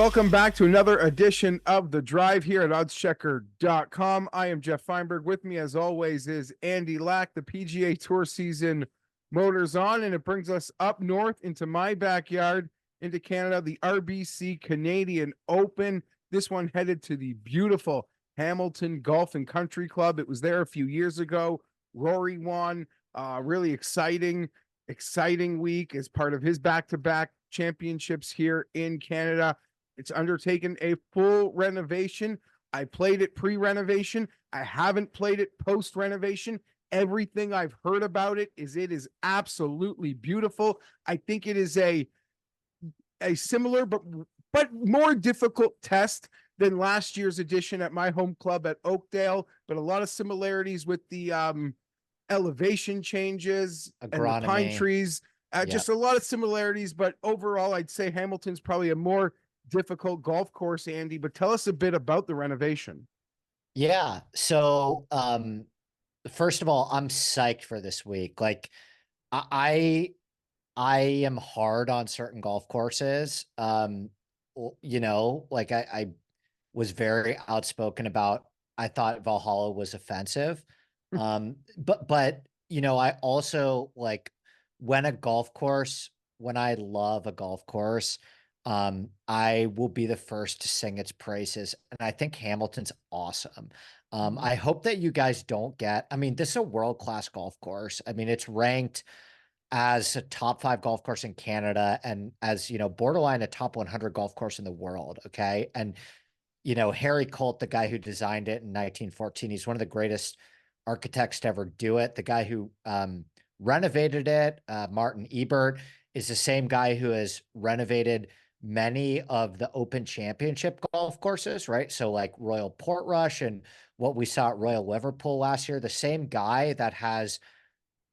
Welcome back to another edition of The Drive here at oddschecker.com. I am Geoff Fienberg. With me, as always, is Andy Lack. The PGA Tour season motors on, and it brings us up north into my backyard, into Canada, the RBC Canadian Open. This one headed to the beautiful Hamilton Golf and Country Club. It was there a few years ago. Rory won. Really exciting week as part of his back-to-back championships here in Canada. It's undertaken a full renovation. I played it pre-renovation. I haven't played it post-renovation. Everything I've heard about it is absolutely beautiful. I think it is a similar but more difficult test than last year's edition at my home club at Oakdale, but a lot of similarities with the elevation changes and the pine trees. Just a lot of similarities, but overall, I'd say Hamilton's probably a more difficult golf course, Andy. But tell us a bit about the renovation. Yeah. So, first of all, I'm psyched for this week. Like, I am hard on certain golf courses. You know, like I was very outspoken about, I thought Valhalla was offensive. But you know, I also like when I love a golf course, I will be the first to sing its praises. And I think Hamilton's awesome. I hope that you guys don't I mean, this is a world-class golf course. I mean, it's ranked as a top 5 golf course in Canada and as, you know, borderline a top 100 golf course in the world. Okay. And, you know, Harry Colt, the guy who designed it in 1914, he's one of the greatest architects to ever do it. The guy who renovated it, Martin Ebert, is the same guy who has renovated many of the Open Championship golf courses, right? So like Royal Portrush and what we saw at Royal Liverpool last year, the same guy that has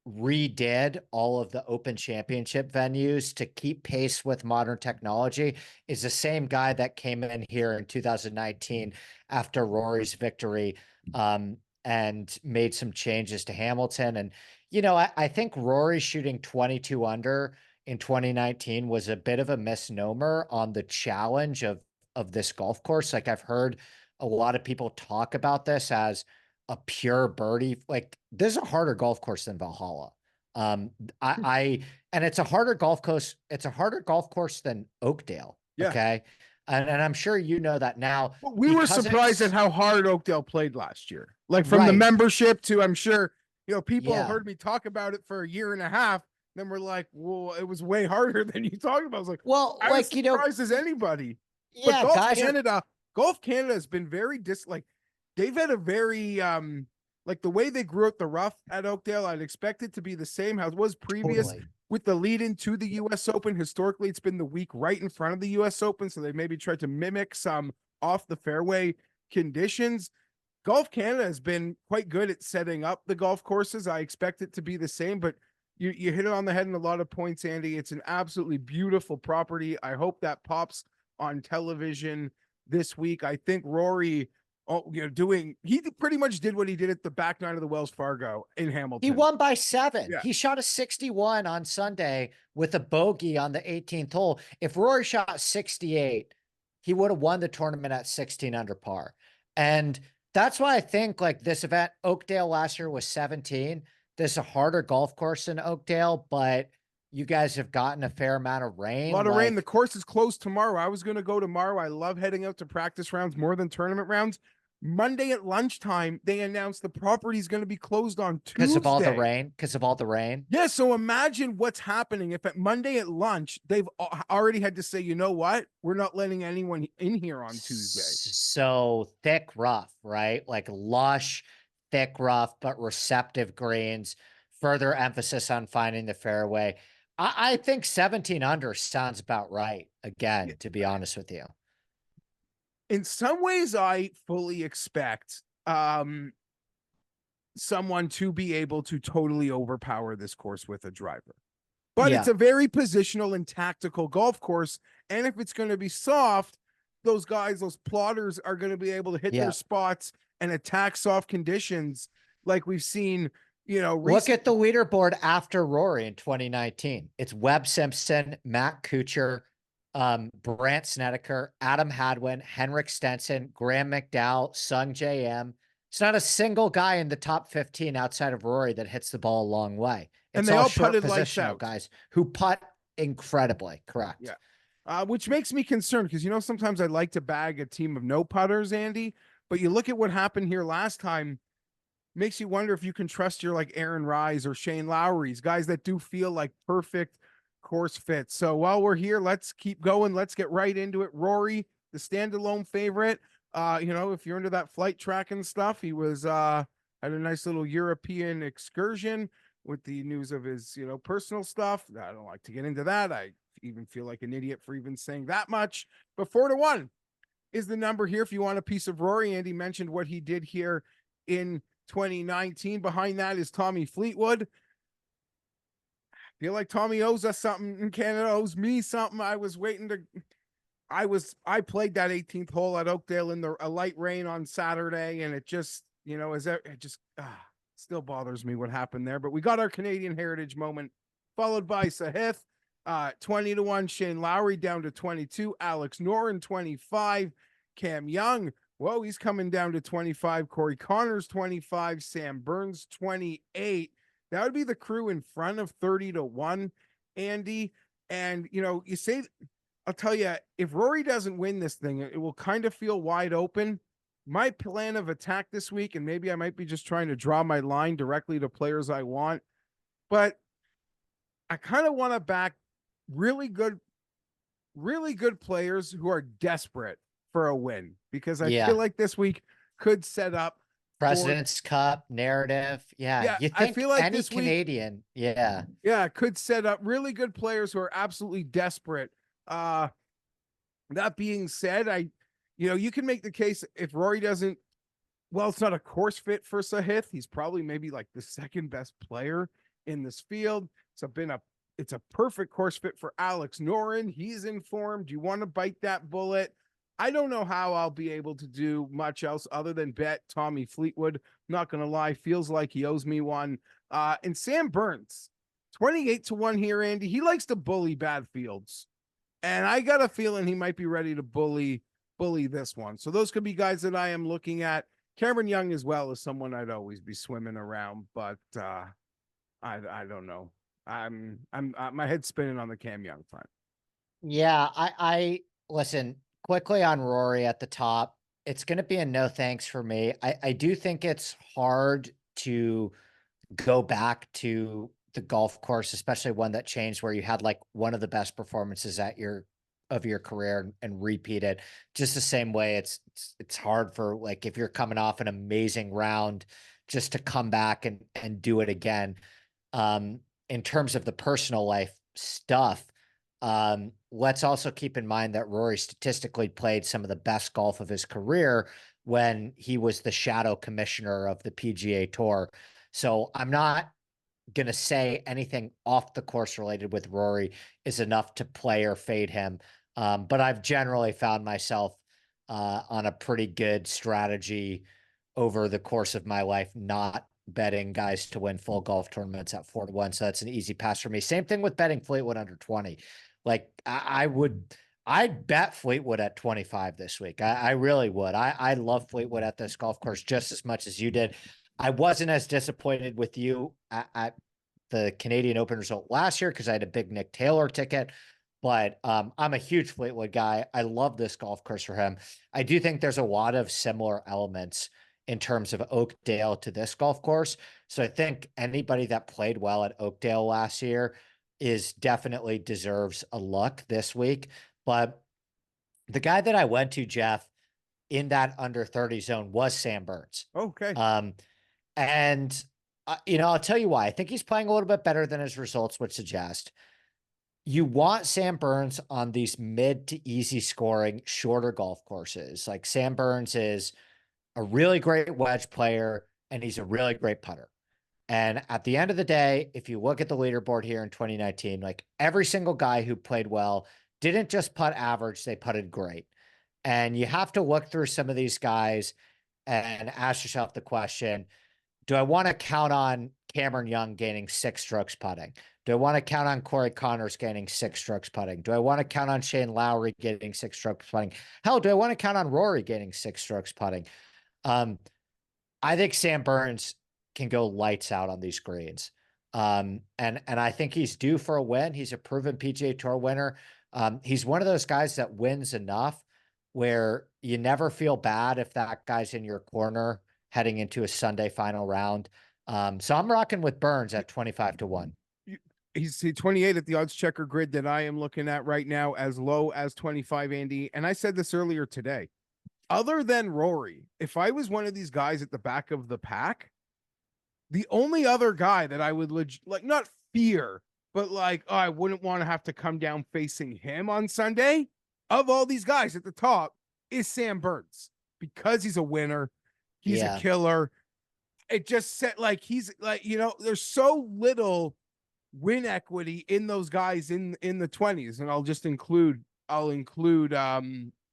redid all of the Open Championship venues to keep pace with modern technology is the same guy that came in here in 2019 after Rory's victory and made some changes to Hamilton. And, you know, I think Rory shooting 22 under in 2019 was a bit of a misnomer on the challenge of this golf course. Like, I've heard a lot of people talk about this as a pure birdie. Like, this is a harder golf course than Valhalla. And it's a harder golf course. It's a harder golf course than Oakdale. Yeah. Okay. And I'm sure you know that now. We were surprised at how hard Oakdale played last year. Like, from the membership to, I'm sure, you know, people have heard me talk about it for a year and a half. Then we're like, well, it was way harder than you talked about. I was like, well, I was surprised as anybody. Yeah, but Golf Canada has been very they've had a very like the way they grew out the rough at Oakdale. I'd expect it to be the same how it was previous with the lead into the US Open. Historically, it's been the week right in front of the US Open, so they maybe tried to mimic some off the fairway conditions. Golf Canada has been quite good at setting up the golf courses. I expect it to be the same, but you hit it on the head in a lot of points, Andy. It's an absolutely beautiful property. I hope that pops on television this week. I think Rory, he pretty much did what he did at the back nine of the Wells Fargo in Hamilton. He won by 7. Yeah. He shot a 61 on Sunday with a bogey on the 18th hole. If Rory shot 68, he would have won the tournament at 16 under par. And that's why I think, like, this event, Oakdale last year was 17. This is a harder golf course than Oakdale, but you guys have gotten a fair amount of rain. A lot of rain. The course is closed tomorrow. I was going to go tomorrow. I love heading out to practice rounds more than tournament rounds. Monday at lunchtime, they announced the property is going to be closed on Tuesday. Because of all the rain? Yeah, so imagine what's happening if at Monday at lunch, they've already had to say, you know what? We're not letting anyone in here on Tuesday. So thick rough, right? Like lush, thick rough, but receptive greens. Further emphasis on finding the fairway. I think 17 under sounds about right, again, to be honest with you. In some ways, I fully expect someone to be able to totally overpower this course with a driver. But it's a very positional and tactical golf course. And if it's going to be soft, those plotters are going to be able to hit their spots and attack soft conditions like we've seen. You know, look at the leaderboard after Rory in 2019. It's Webb Simpson, Matt Kuchar, Brant Snedeker, Adam Hadwin, Henrik Stenson, Graham McDowell, Sung J.M. It's not a single guy in the top 15 outside of Rory that hits the ball a long way. And It's they all all short putted lights positional out. guys who putt incredibly. Correct. Yeah. Which makes me concerned because, sometimes I like to bag a team of no putters, Andy, but you look at what happened here last time, makes you wonder if you can trust your like Aaron Rise or Shane Lowry's, guys that do feel like perfect course fits. So while we're here, let's keep going. Let's get right into it. Rory, the standalone favorite. If you're into that flight tracking stuff, he was had a nice little European excursion with the news of his, personal stuff. I don't like to get into that. I even feel like an idiot for even saying that much. But 4-1 is the number here if you want a piece of Rory. Andy mentioned what he did here in 2019. Behind that is Tommy Fleetwood. Feel like Tommy owes us something in Canada, owes me something. I played that 18th hole at Oakdale in a light rain on Saturday, and it just, still bothers me what happened there. But we got our Canadian heritage moment, followed by Sahith, 20-1, Shane Lowry down to 22, Alex Noren 25, Cam Young, whoa, he's coming down to 25, Corey Connors 25, Sam Burns 28. That would be the crew in front of 30-1, Andy. And, you say, I'll tell you, if Rory doesn't win this thing, it will kind of feel wide open. My plan of attack this week, and maybe I might be just trying to draw my line directly to players I want, but I kind of want to back really good players who are desperate for a win, because I feel like this week could set up President's Cup narrative. Yeah. You think I feel like any this week, Canadian, could set up really good players who are absolutely desperate. That being said, you can make the case if Rory doesn't, well, it's not a course fit for Sahith. He's probably maybe like the second best player in this field. It's a perfect course fit for Alex Noren. He's informed. You want to bite that bullet? I don't know how I'll be able to do much else other than bet Tommy Fleetwood. Not going to lie. Feels like he owes me one. And Sam Burns, 28-1 here, Andy. He likes to bully bad fields. And I got a feeling he might be ready to bully this one. So those could be guys that I am looking at. Cameron Young as well is someone I'd always be swimming around, but I don't know. I'm my head's spinning on the Cam Young front. Yeah, I listen quickly on Rory at the top. It's going to be a no thanks for me. I do think it's hard to go back to the golf course, especially one that changed where you had like one of the best performances of your career and repeat it just the same way. It's hard for, like, if you're coming off an amazing round just to come back and do it again. In terms of the personal life stuff, let's also keep in mind that Rory statistically played some of the best golf of his career when he was the shadow commissioner of the PGA Tour. So I'm not going to say anything off the course related with Rory is enough to play or fade him. But I've generally found myself on a pretty good strategy over the course of my life, not betting guys to win full golf tournaments at 4-1. So that's an easy pass for me. Same thing with betting Fleetwood under 20. Like I'd bet Fleetwood at 25 this week. I really would. I love Fleetwood at this golf course just as much as you did. I wasn't as disappointed with you at the Canadian Open result last year because I had a big Nick Taylor ticket, but I'm a huge Fleetwood guy. I love this golf course for him. I do think there's a lot of similar elements in terms of Oakdale to this golf course. So I think anybody that played well at Oakdale last year definitely deserves a look this week. But the guy that I went to, Geoff, in that under 30 zone was Sam Burns. Okay. And I'll tell you why. I think he's playing a little bit better than his results would suggest. You want Sam Burns on these mid to easy scoring, shorter golf courses. Like, Sam Burns is a really great wedge player, and he's a really great putter. And at the end of the day, if you look at the leaderboard here in 2019, like, every single guy who played well didn't just putt average, they putted great. And you have to look through some of these guys and ask yourself the question, do I want to count on Cameron Young gaining 6 strokes putting? Do I want to count on Corey Connors getting 6 strokes putting? Do I want to count on Shane Lowry getting 6 strokes putting? Hell, do I want to count on Rory getting 6 strokes putting? I think Sam Burns can go lights out on these greens. And I think he's due for a win. He's a proven PGA Tour winner. He's one of those guys that wins enough where you never feel bad if that guy's in your corner heading into a Sunday final round. So I'm rocking with Burns at 25-1. He's 28 at the odds checker grid that I am looking at right now, as low as 25, Andy. And I said this earlier today. Other than Rory, if I was one of these guys at the back of the pack, the only other guy that I would not fear, but like, oh, I wouldn't want to have to come down facing him on Sunday of all these guys at the top is Sam Burns, because he's a winner. He's a killer. It just said like, he's like, there's so little win equity in those guys in the 20s. And I'll include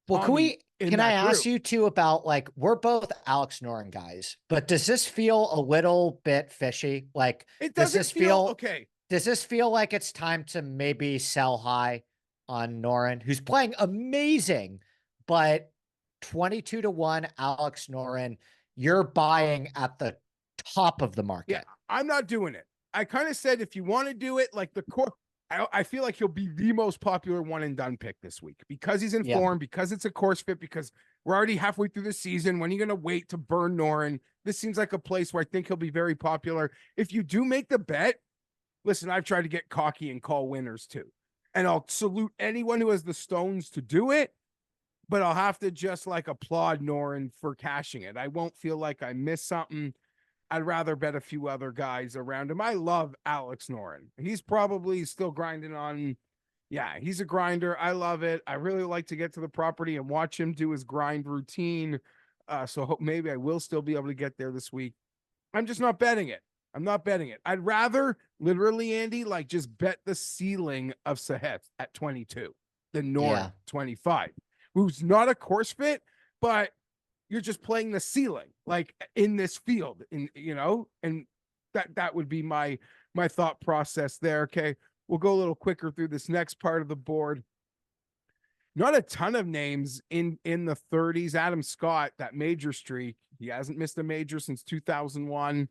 well, can I ask you too about, like, we're both Alex Noren guys, but does this feel a little bit fishy? Like, does this feel okay? Does this feel like it's time to maybe sell high on Noren, who's playing amazing, but 22-1 Alex Noren, you're buying at the top of the market? Yeah, I'm not doing it. I kind of said, if you want to do it, like the core, I feel like he'll be the most popular one and done pick this week because he's in form, because it's a course fit, because we're already halfway through the season. When are you going to wait to burn Noren? This seems like a place where I think he'll be very popular. If you do make the bet, listen, I've tried to get cocky and call winners too. And I'll salute anyone who has the stones to do it, but I'll have to just like applaud Noren for cashing it. I won't feel like I missed something. I'd rather bet a few other guys around him. I love Alex Noren. He's probably still grinding on. Yeah, he's a grinder. I love it. I really like to get to the property and watch him do his grind routine. So maybe I will still be able to get there this week. I'm just not betting it. I'm not betting it. I'd rather literally, Andy, like just bet the ceiling of Sahith at 22 than Noren 25, who's not a course fit, but you're just playing the ceiling, like in this field, and that would be my thought process there. Okay, we'll go a little quicker through this next part of the board. Not a ton of names in the 30s. Adam Scott, that major streak, he hasn't missed a major since 2001. He's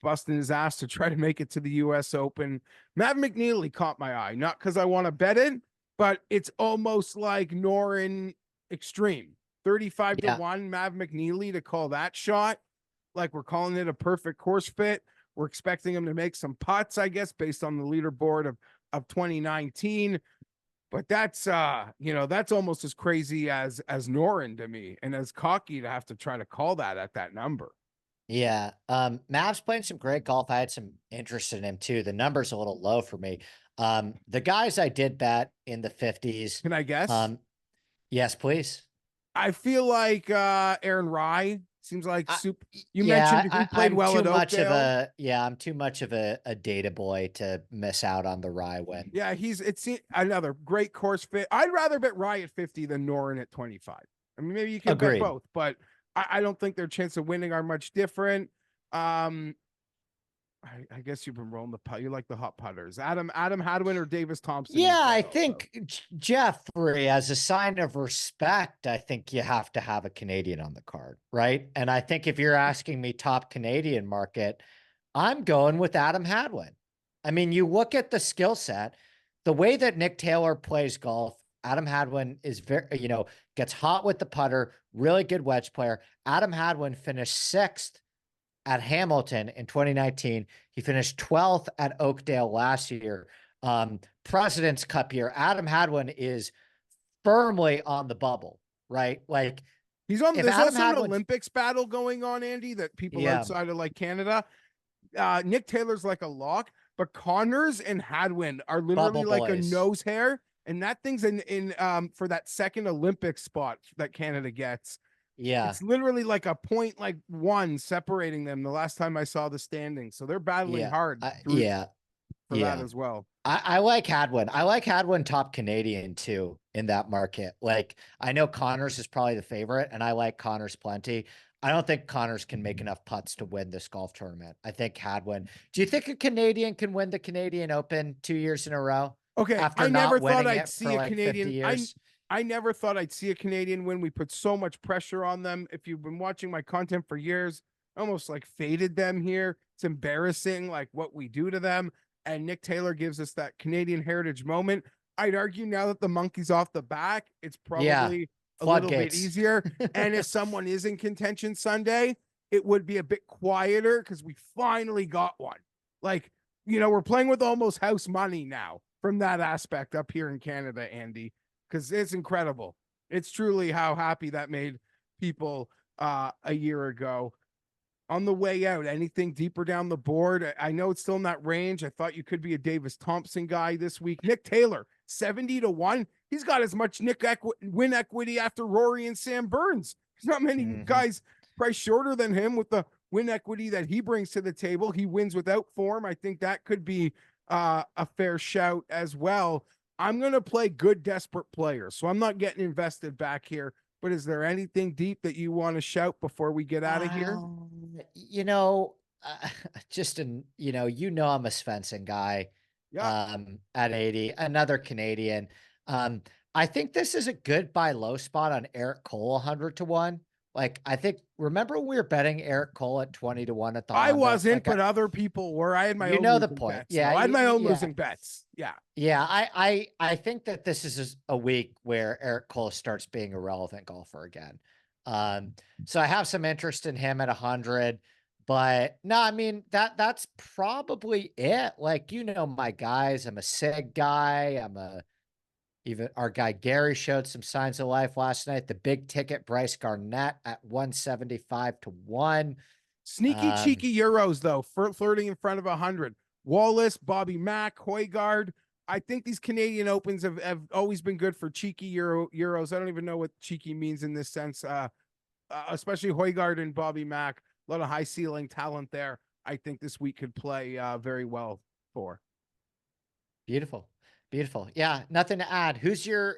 busting his ass to try to make it to the U.S. Open. Matt McNeely caught my eye, not because I want to bet it, but it's almost like Noren extreme. 35-1 Mav McNeely to call that shot. Like, we're calling it a perfect course fit. We're expecting him to make some putts, I guess, based on the leaderboard of 2019. But that's that's almost as crazy as Noren to me, and as cocky to have to try to call that at that number. Yeah. Mav's playing some great golf. I had some interest in him too. The number's a little low for me. The guys I did bet in the 50s. Can I guess? Yes, please. I feel like Aaron Rye seems like you mentioned he played well at Oakdale. I'm too much of a data boy to miss out on the Rye win. Yeah, it's another great course fit. I'd rather bet Rye at 50 than Noren at 25. I mean, maybe you can bet both, but I don't think their chance of winning are much different. I guess you've been rolling the putt. You like the hot putters. Adam Hadwin or Davis Thompson? Yeah, I think Jeffrey, as a sign of respect, I think you have to have a Canadian on the card, right? And I think if you're asking me top Canadian market, I'm going with Adam Hadwin. I mean, you look at the skill set, the way that Nick Taylor plays golf, Adam Hadwin is very, gets hot with the putter, really good wedge player. Adam Hadwin finished 6th at Hamilton in 2019. He finished 12th at Oakdale last year. President's Cup year. Adam Hadwin is firmly on the bubble, right? Like, he's on. There's also an Olympics battle going on, Andy, that people outside of like Canada. Nick Taylor's like a lock, but Connors and Hadwin are literally like a nose hair, and that thing's in for that second Olympic spot that Canada gets. Yeah, it's literally like a point, like 1 separating them the last time I saw the standings. So they're battling hard. For that as well. I like Hadwin. I like Hadwin top Canadian too in that market. Like, I know Connors is probably the favorite, and I like Connors plenty. I don't think Connors can make enough putts to win this golf tournament. I think Hadwin. Do you think a Canadian can win the Canadian Open 2 years in a row Okay, after I never not thought winning I'd it for see a like 50 Canadian. years? I never thought I'd see a Canadian win. We put so much pressure on them. If you've been watching my content for years, I almost like faded them here. It's embarrassing, like what we do to them. And Nick Taylor gives us that Canadian heritage moment. I'd argue now that the monkey's off the back, it's Yeah, probably a little bit floodgates. easier. And if someone is in contention Sunday, it would be a bit quieter because we finally got one. Like, we're playing with almost house money now from that aspect up here in Canada, Andy, because it's incredible. It's truly how happy that made people a year ago. On the way out, anything deeper down the board? I know it's still in that range. I thought you could be a Davis Thompson guy this week. Nick Taylor, 70-1. He's got as much win equity after Rory and Sam Burns. There's not many guys priced shorter than him with the win equity that he brings to the table. He wins without form. I think that could be a fair shout as well. I'm going to play good, desperate players, so I'm not getting invested back here. But is there anything deep that you want to shout before we get out of here? Just I'm a Svensson guy. Yeah. At 80, another Canadian. I think this is a good buy low spot on Eric Cole, 100-1. Like, I think, remember when we were betting Eric Cole at 20-1 at the I Honda? wasn't, Like, but other people were. I had my you own know the losing point. bets. Yeah, I had my own yeah. losing bets. Yeah. Yeah, I think that this is a week where Eric Cole starts being a relevant golfer again. So I have some interest in him at 100, but no, I mean that's probably it. Like, my guys, I'm a Sig guy. Even our guy Gary showed some signs of life last night. The big ticket Bryce Garnett at 175-1. Sneaky, cheeky Euros, though, flirting in front of 100. Wallace, Bobby Mack, Højgaard. I think these Canadian Opens have always been good for cheeky Euros. I don't even know what cheeky means in this sense, especially Højgaard and Bobby Mack. A lot of high ceiling talent there. I think this week could play very well for. Beautiful. Beautiful. Yeah, nothing to add. Who's your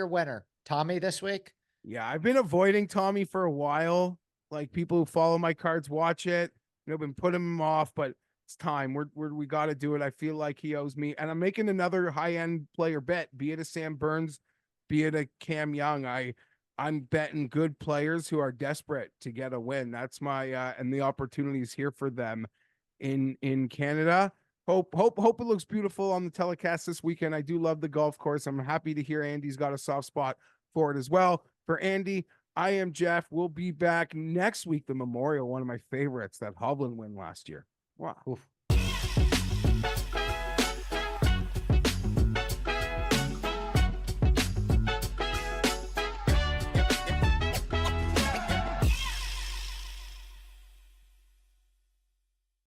winner? Tommy this week? Yeah, I've been avoiding Tommy for a while. Like, people who follow my cards watch it. Been putting him off, but it's time. We got to do it. I feel like he owes me, and I'm making another high end player bet. Be it a Sam Burns, be it a Cam Young. I'm betting good players who are desperate to get a win. That's my and the opportunities here for them in Canada. Hope it looks beautiful on the telecast this weekend. I do love the golf course. I'm happy to hear Andy's got a soft spot for it as well. For Andy, I am Geoff. We'll be back next week. The Memorial, one of my favorites, that Hovland win last year. Wow. Oof.